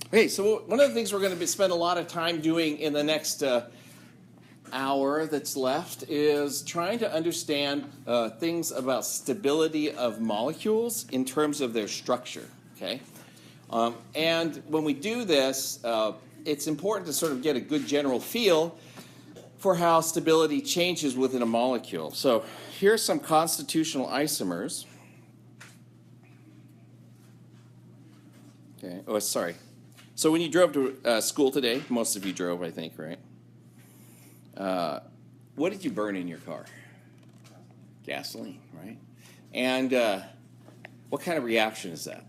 Okay, so one of the things we're going to spend a lot of time doing in the next hour that's left is trying to understand things about stability of molecules in terms of their structure. Okay, and when we do this, it's important to sort of get a good general feel for how stability changes within a molecule. So here's some constitutional isomers. Okay. Oh, sorry. So when you drove to school today, most of you drove, I think, right? What did you burn in your car? Gasoline, right? And what kind of reaction is that?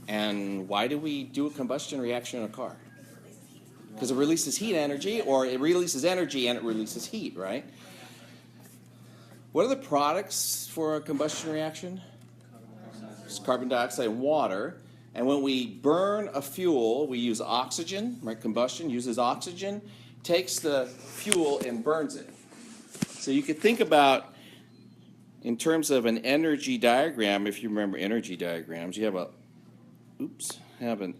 And why do we do a combustion reaction in a car? Because it releases heat energy, or it releases energy and it releases heat, right? What are the products for a combustion reaction? It's carbon dioxide and water. And when we burn a fuel, we use oxygen, right? Combustion uses oxygen, takes the fuel and burns it. So you could think about, in terms of an energy diagram, if you remember energy diagrams, you have an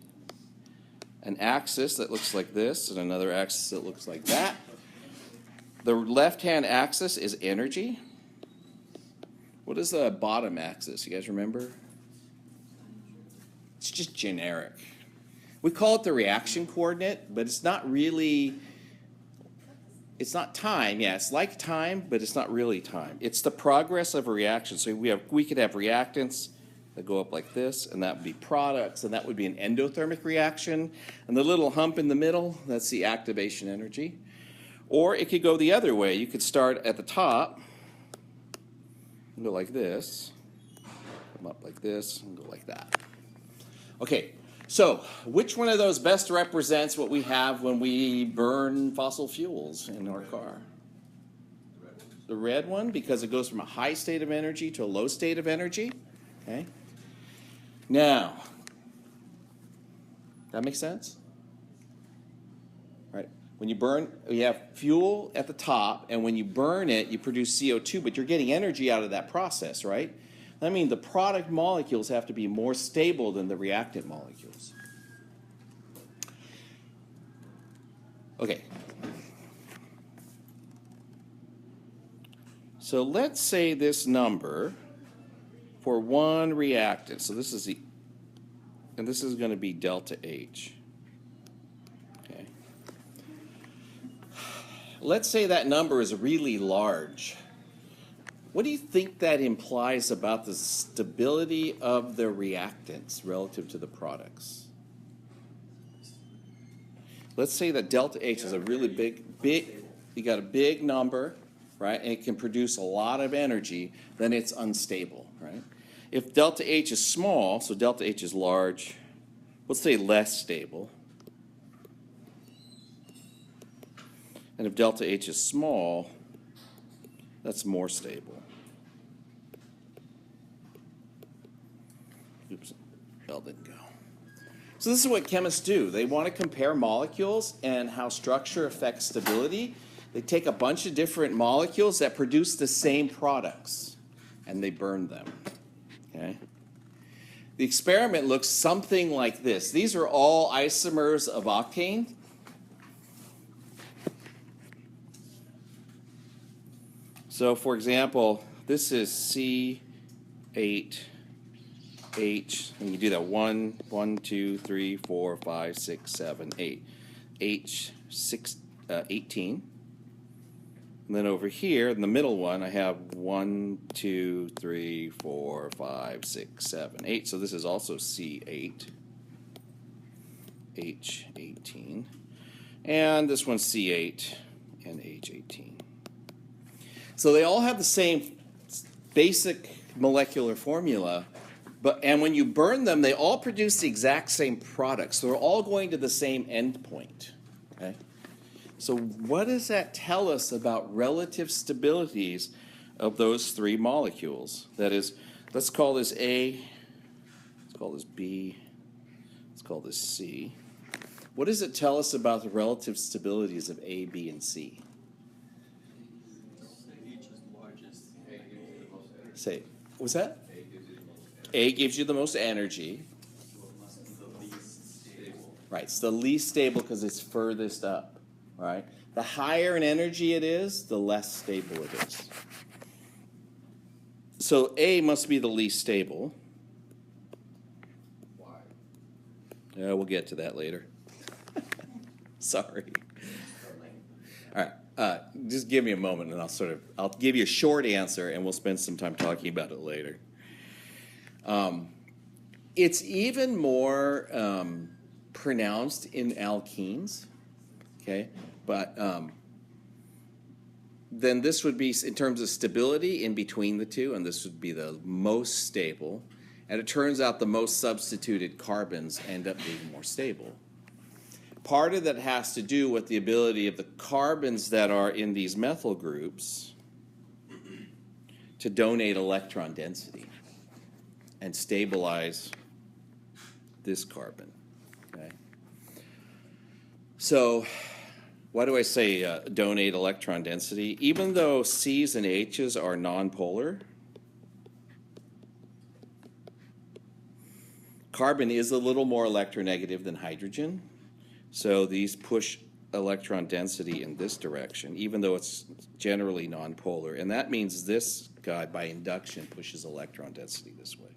axis that looks like this and another axis that looks like that. The left-hand axis is energy. What is the bottom axis? You guys remember? It's just generic. We call it the reaction coordinate, but it's not really, it's not time. Yeah, it's like time, but it's not really time. It's the progress of a reaction. So we could have reactants that go up like this, and that would be products, and that would be an endothermic reaction. And the little hump in the middle, that's the activation energy. Or it could go the other way. You could start at the top and go like this, come up like this, and go like that. Okay, so which one of those best represents what we have when we burn fossil fuels in our car? The red one, because it goes from a high state of energy to a low state of energy. Okay. Now, that makes sense? Right. When you burn, you have fuel at the top, and when you burn it, you produce CO2, but you're getting energy out of that process, right? I mean, the product molecules have to be more stable than the reactant molecules. Okay. So let's say this number for one reactant. So this is and this is going to be delta H. Okay. Let's say that number is really large. What do you think that implies about the stability of the reactants relative to the products? Let's say that delta H is a really big, you got a big number, right, and it can produce a lot of energy, then it's unstable, right? If delta H is small, so delta H is large, let's say less stable. And if delta H is small, that's more stable. Oops, L didn't go. So this is what chemists do. They want to compare molecules and how structure affects stability. They take a bunch of different molecules that produce the same products, and they burn them. Okay? The experiment looks something like this. These are all isomers of octane. So, for example, this is C8H, and you do that 1, 2, 3, 4, 5, 6, 7, 8. H6, 18. And then over here, in the middle one, I have 1, 2, 3, 4, 5, 6, 7, 8. So this is also C8, H18. And this one's C8 and H18. So they all have the same basic molecular formula, and when you burn them, they all produce the exact same products. So they're all going to the same endpoint. Okay? So what does that tell us about relative stabilities of those three molecules? That is, let's call this A, let's call this B, let's call this C. What does it tell us about the relative stabilities of A, B, and C? Say, what's that? A gives you the most energy. Right, it's the least stable because it's furthest up, right? The higher in energy it is, the less stable it is. So A must be the least stable. Why? Yeah, we'll get to that later. Sorry. All right, just give me a moment and I'll give you a short answer and we'll spend some time talking about it later. It's even more pronounced in alkenes, okay? But then this would be, in terms of stability, in between the two, and this would be the most stable. And it turns out the most substituted carbons end up being more stable. Part of that has to do with the ability of the carbons that are in these methyl groups to donate electron density and stabilize this carbon. Okay? So why do I say donate electron density? Even though C's and H's are nonpolar, carbon is a little more electronegative than hydrogen. So these push electron density in this direction, even though it's generally nonpolar. And that means this guy, by induction, pushes electron density this way.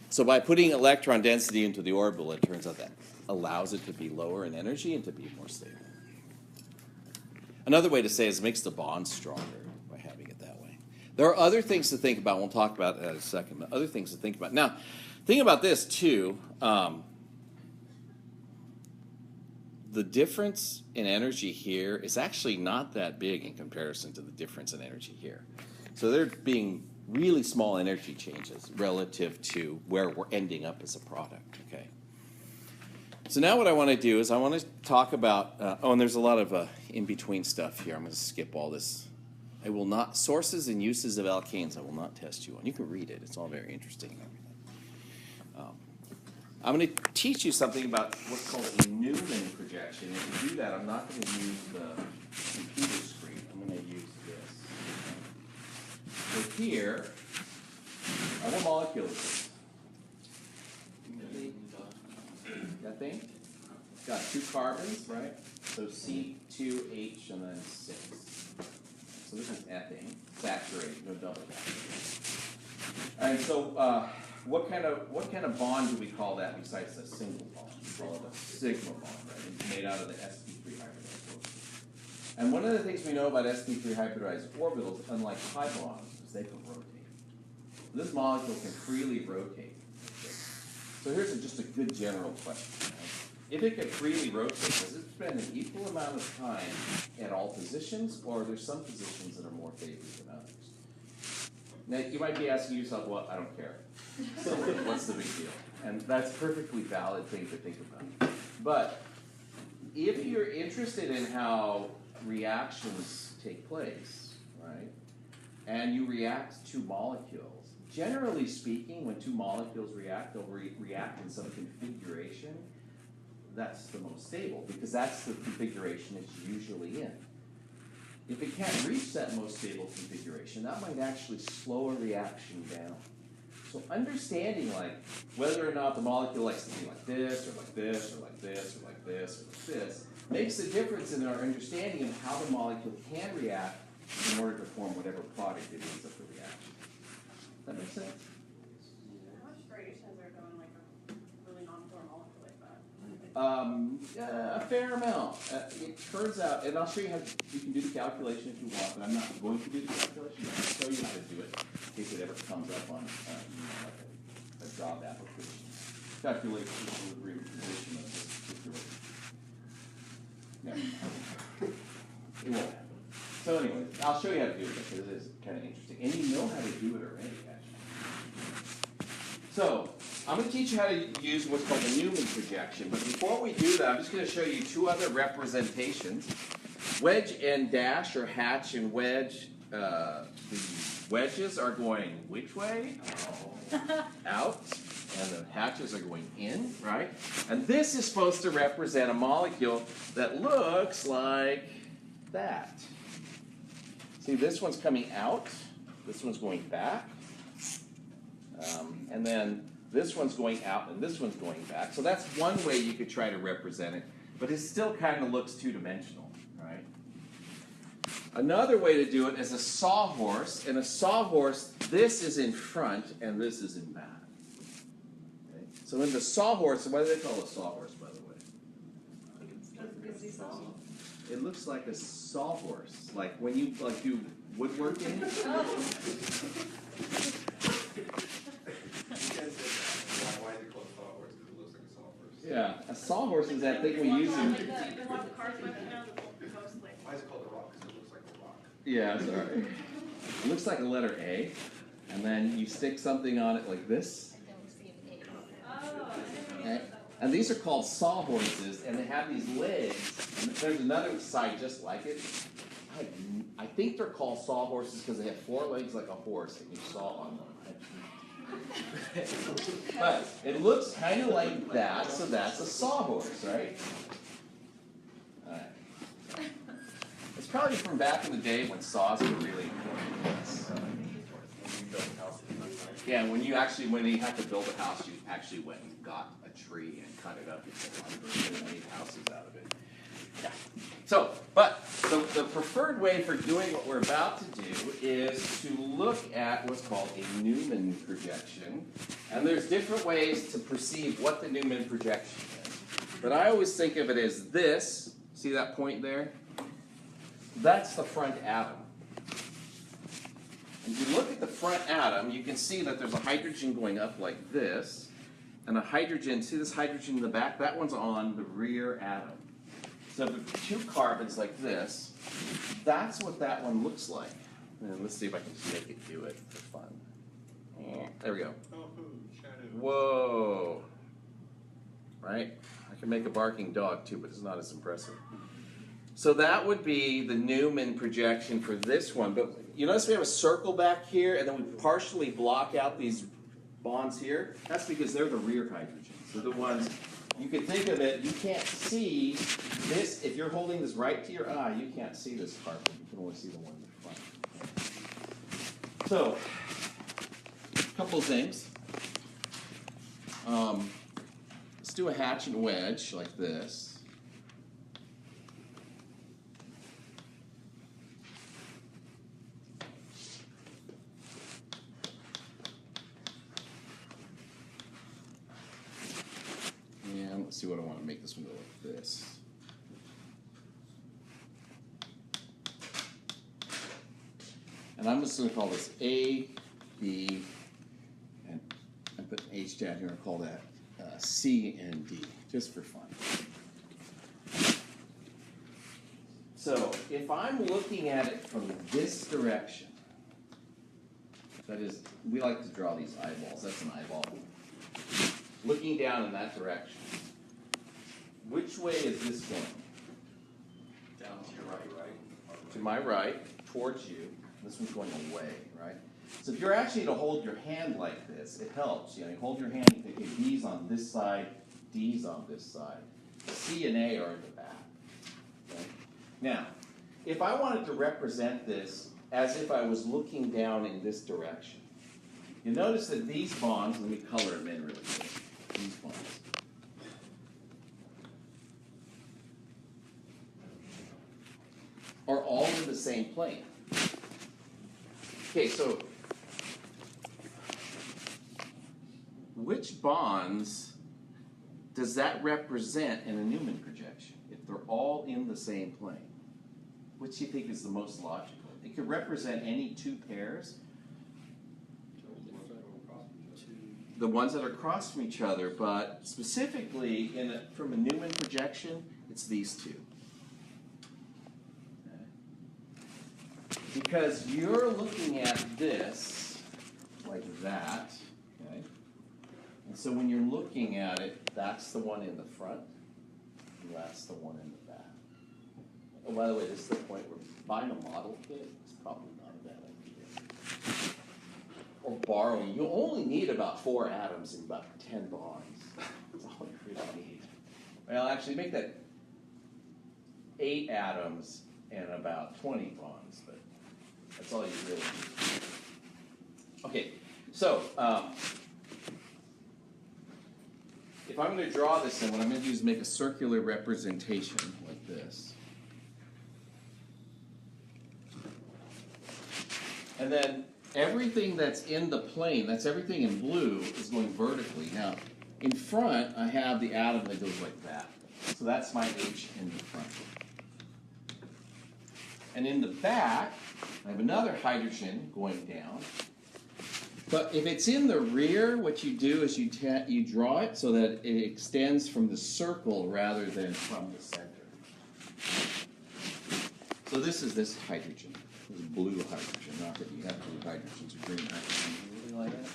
So by putting electron density into the orbital, it turns out that allows it to be lower in energy and to be more stable. Another way to say it is it makes the bond stronger by having it that way. There are other things to think about. We'll talk about that in a second. But other things to think about. Now, think about this too. The difference in energy here is actually not that big in comparison to the difference in energy here. So there being really small energy changes relative to where we're ending up as a product, okay? So now what I want to do is I want to talk about, and there's a lot of in-between stuff here. I'm going to skip all this. I will not, sources and uses of alkanes, I will not test you on. You can read it. It's all very interesting and everything. I'm going to teach you something about what's called a Newman projection. If you do that, I'm not going to use the computer screen. I'm going to use this. So here are the molecules. That thing? It's got 2 carbons, right? So C2H and then 6. So this is ethane, saturated, no double bond. And so what kind of bond do we call that besides a single bond? We call it a sigma bond, right? It's made out of the sp3 hybridized orbitals. And one of the things we know about sp3 hybridized orbitals, unlike pi bonds, is they can rotate. This molecule can freely rotate. So here's just a good general question. Right? If it can freely rotate, does it spend an equal amount of time at all positions, or are there some positions that are more favored than others? Now, you might be asking yourself, well, I don't care. So what's the big deal? And that's a perfectly valid thing to think about. But if you're interested in how reactions take place, right, and you react to molecules, generally speaking, when 2 molecules react, they'll react in some configuration that's the most stable, because that's the configuration it's usually in. If it can't reach that most stable configuration, that might actually slow a reaction down. So understanding like whether or not the molecule likes to be like this, or like this, or like this, or like this, or like this, makes a difference in our understanding of how the molecule can react in order to form whatever product it is of the reaction. Does that make sense? How much variation is there going like a really non-polar molecule like that? A fair amount. It turns out, and I'll show you how you can do the calculation if you want, but I'm not going to do the calculation. I'll show you how to do it in case it ever comes up on like a job application. Calculate the equilibrium position of this particular. No. It won't happen. So anyway, I'll show you how to do it because it is kind of interesting. And you know how to do it already, actually. So I'm going to teach you how to use what's called the Newman projection. But before we do that, I'm just going to show you 2 other representations. Wedge and dash, or hatch and wedge. The wedges are going which way? Out. And the hatches are going in, right? And this is supposed to represent a molecule that looks like that. See, this one's coming out. This one's going back. And then This one's going out and this one's going back. So that's one way you could try to represent it, but it still kind of looks two-dimensional, right? Another way to do it is a sawhorse. In a sawhorse, this is in front and this is in back. Okay? So in the sawhorse, what do they call a sawhorse, by the way? It looks like a sawhorse, like when you do woodworking. Why is it called a sawhorse? Because it looks like a sawhorse. Yeah, a sawhorse is that thing we use in. Why is it called a rock? Because it looks like a rock. Yeah, sorry. It looks like a letter A, and then you stick something on it like this. Okay? And these are called sawhorses, and they have these legs. And there's another side just like it. I think they're called sawhorses because they have 4 legs like a horse, and you saw on them. But it looks kind of like that, so that's a sawhorse, right? All right. It's probably from back in the day when saws were really important. Yeah, when you had to build a house, you actually went and got a tree and cut it up into lumber and made houses out of it. Yeah. So, but the preferred way for doing what we're about to do is to look at what's called a Newman projection. And there's different ways to perceive what the Newman projection is. But I always think of it as this. See that point there? That's the front atom. And if you look at the front atom, you can see that there's a hydrogen going up like this, and a hydrogen, see this hydrogen in the back? That one's on the rear atom. So if there's 2 carbons like this, that's what that one looks like. And let's see if I can just make it do it for fun. There we go. Whoa. Right? I can make a barking dog too, but it's not as impressive. So that would be the Newman projection for this one. But you notice we have a circle back here, and then we partially block out these bonds here. That's because they're the rear hydrogens. They're the ones, you can think of it, you can't see this. If you're holding this right to your eye, you can't see this carbon. You can only see the one in the front. So, a couple of things. Let's do a hatch and wedge like this. And let's see what I want to make this one go like this. And I'm just going to call this A, B, and I put an H down here and call that C and D, just for fun. So if I'm looking at it from this direction, that is, we like to draw these eyeballs. That's an eyeball. Looking down in that direction, which way is this going? Down to your right. To my right, towards you. This one's going away, right? So if you're actually to hold your hand like this, it helps. You know, you hold your hand, you think, okay, B's on this side, D's on this side. C and A are in the back. Okay? Now, if I wanted to represent this as if I was looking down in this direction, you notice that these bonds, let me color them in really quick. These bonds. Are all in the same plane. Okay, so which bonds does that represent in a Newman projection if they're all in the same plane? Which do you think is the most logical? It could represent any 2 pairs. The ones that are across from each other, but specifically from a Newman projection, it's these 2. Okay. Because you're looking at this like that, okay? And so when you're looking at it, that's the one in the front, and that's the one in the back. Oh, by the way, this is the point where buying a model kit is probably not a bad idea. Or borrowing. You only need about 4 atoms and about 10 bonds. That's all you really need. Well, actually, make that 8 atoms and about 20 bonds, but that's all you really need. Okay, so if I'm going to draw this, then what I'm going to do is make a circular representation like this. And then everything that's in the plane, that's everything in blue, is going vertically. Now, in front, I have the atom that goes like that. So that's my H in the front. And in the back, I have another hydrogen going down. But if it's in the rear, what you do is you draw it so that it extends from the circle rather than from the center. So this is this hydrogen. This is blue hydrogen. Not that you have blue hydrogens or green hydrogen. Anything like that?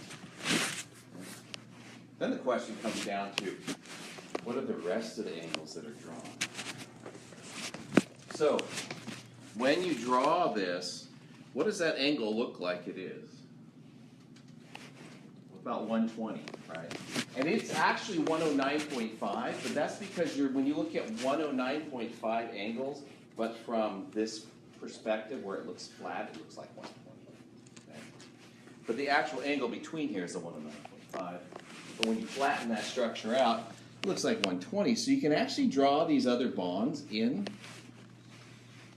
Then the question comes down to, what are the rest of the angles that are drawn? So, when you draw this, what does that angle look like it is? About 120, right? And it's actually 109.5, but that's because when you look at 109.5 angles, but from this perspective where it looks flat, it looks like 120. Okay? But the actual angle between here is a 109.5. But when you flatten that structure out, it looks like 120. So you can actually draw these other bonds in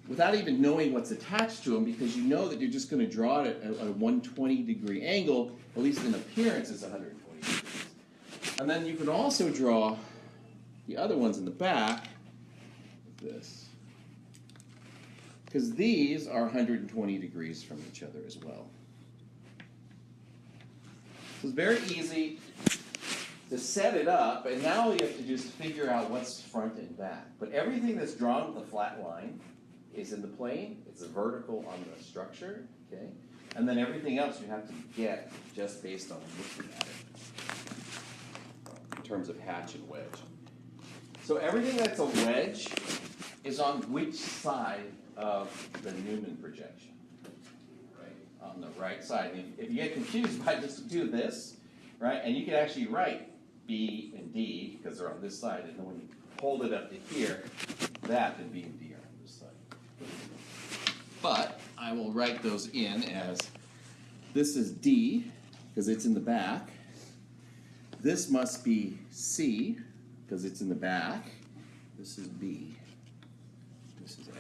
without even knowing what's attached to them, because you know that you're just going to draw it at a 120-degree angle, at least in appearance it's 120 degrees. And then you can also draw the other ones in the back, like this, because these are 120 degrees from each other as well. So it's very easy to set it up, and now all you have to do is figure out what's front and back. But everything that's drawn with a flat line is in the plane, it's a vertical on the structure, okay? And then everything else you have to get just based on looking at it in terms of hatch and wedge. So everything that's a wedge is on which side of the Newman projection? Right, on the right side. And if you get confused by just do this, right, and you can actually write B and D because they're on this side, and then when you hold it up to here, that and B and D are on this side. But I will write those in as this is D because it's in the back. This must be C because it's in the back. This is B. This is A.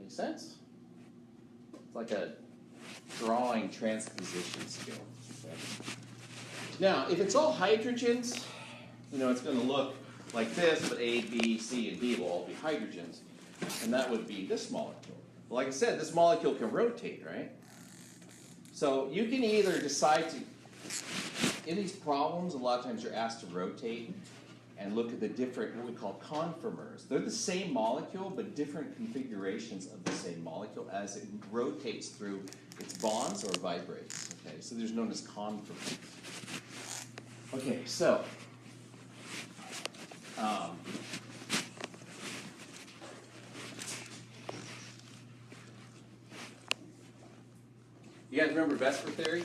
Make sense? It's like a drawing transposition skill. Okay? Now, if it's all hydrogens, it's going to look like this, but A, B, C, and D will all be hydrogens, and that would be this molecule. Well, like I said, this molecule can rotate, right? So you can either decide to, in these problems, a lot of times you're asked to rotate and look at the different, what we call conformers. They're the same molecule, but different configurations of the same molecule as it rotates through its bonds or vibrates. Okay, so there's known as conformers. Okay, so you guys remember Vesper theory?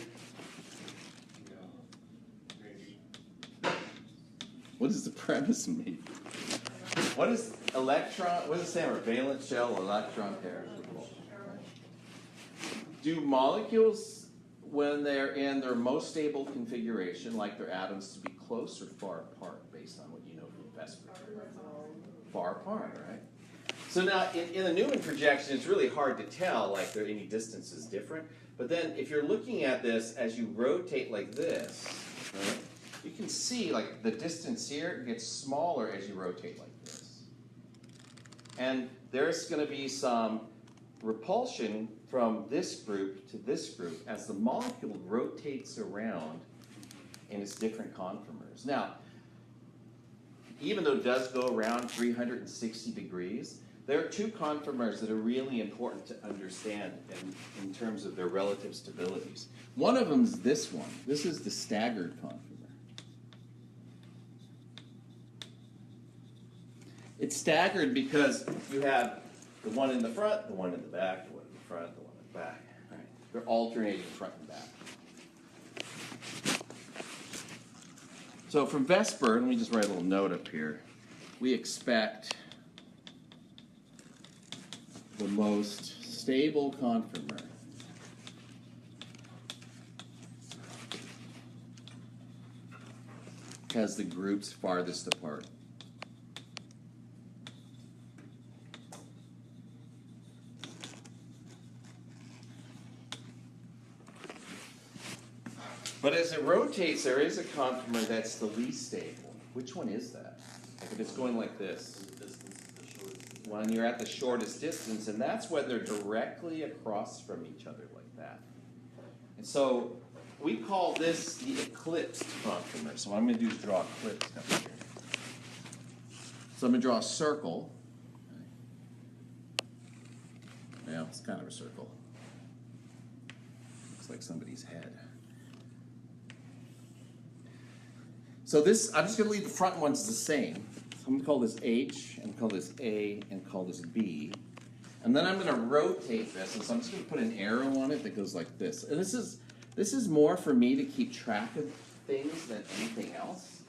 What is the premise mean? What is electron? What does it stand for? Valence shell, electron pair. Do molecules, when they're in their most stable configuration, like their atoms, to be close or far apart, based on what you know from Vesper? Far apart, right? So now, in the Newman projection, it's really hard to tell, like, there any distance is different. But then, if you're looking at this as you rotate like this, right, you can see, like, the distance here gets smaller as you rotate like this. And there's going to be some repulsion from this group to this group as the molecule rotates around in its different conformers. Now, even though it does go around 360 degrees, there are two conformers that are really important to understand in terms of their relative stabilities. One of them is this one. This is the staggered conformer. It's staggered because you have the one in the front, the one in the back, the one in the front, the one in the back. Right. They're alternating front and back. So from Vesper, let me just write a little note up here. We expect the most stable conformer has the groups farthest apart. But as it rotates, there is a conformer that's the least stable. Which one is that? Like if it's going like this. When you're at the shortest distance, and that's when they're directly across from each other like that. And so we call this the eclipsed conformer. So what I'm going to do is draw eclipse down here. So I'm going to draw a circle. Yeah, it's kind of a circle. Looks like somebody's head. So this, I'm just going to leave the front ones the same. So I'm going to call this H, and call this A, and call this B. And then I'm going to rotate this, and so I'm just going to put an arrow on it that goes like this. And this is more for me to keep track of things than anything else.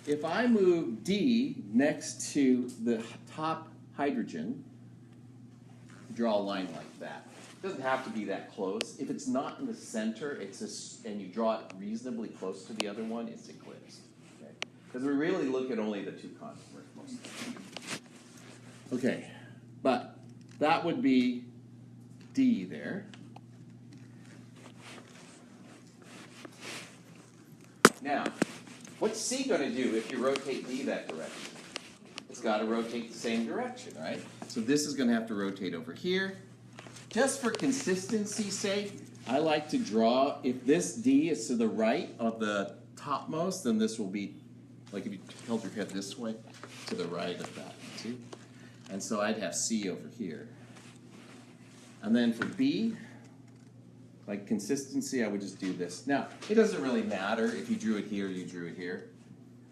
If I move D next to the top hydrogen, draw a line like that. It doesn't have to be that close. If it's not in the center, it's just, and you draw it reasonably close to the other one, it's eclipsed. Okay? Because we really look at only the two conformers most of the time. Okay, but that would be D there. Now, what's C going to do if you rotate D that direction? It's got to rotate the same direction, right? So this is going to have to rotate over here. Just for consistency's sake, I like to draw, if this D is to the right of the topmost, then this will be, like if you held your head this way, to the right of that, see? And so I'd have C over here. And then for B, like consistency, I would just do this. Now, it doesn't really matter if you drew it here or you drew it here.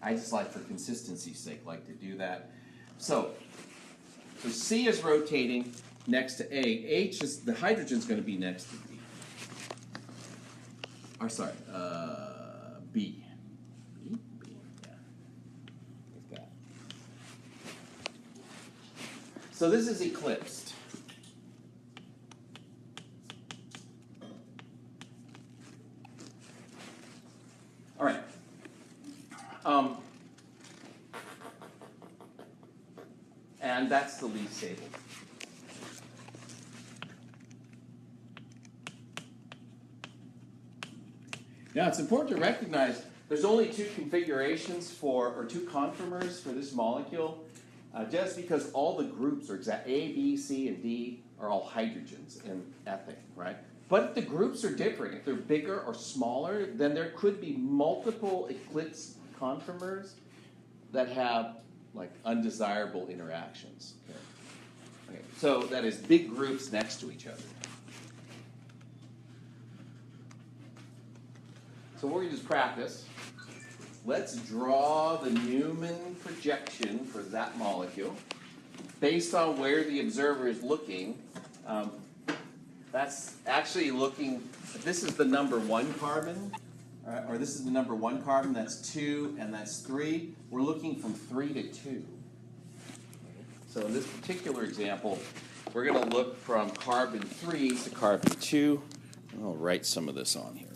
I just like, for consistency's sake, like to do that. So C is rotating next to A. H is, the hydrogen's going to be next to B. Or sorry, B. B, yeah. Like that. So this is eclipsed. All right. And that's the least stable. Now it's important to recognize there's only two configurations for, or two conformers for this molecule, just because all the groups are exact. A, B, C, and D are all hydrogens in ethane, right? But if the groups are different, if they're bigger or smaller, then there could be multiple eclipsed conformers that have like undesirable interactions. Okay, so that is big groups next to each other. So we're going to just practice. Let's draw the Newman projection for that molecule. Based on where the observer is looking, that's actually looking, if this is the number 1 carbon, or this is the number 1 carbon, that's 2, and that's 3. We're looking from 3 to 2. So in this particular example, we're going to look from carbon 3 to carbon 2. I'll write some of this on here.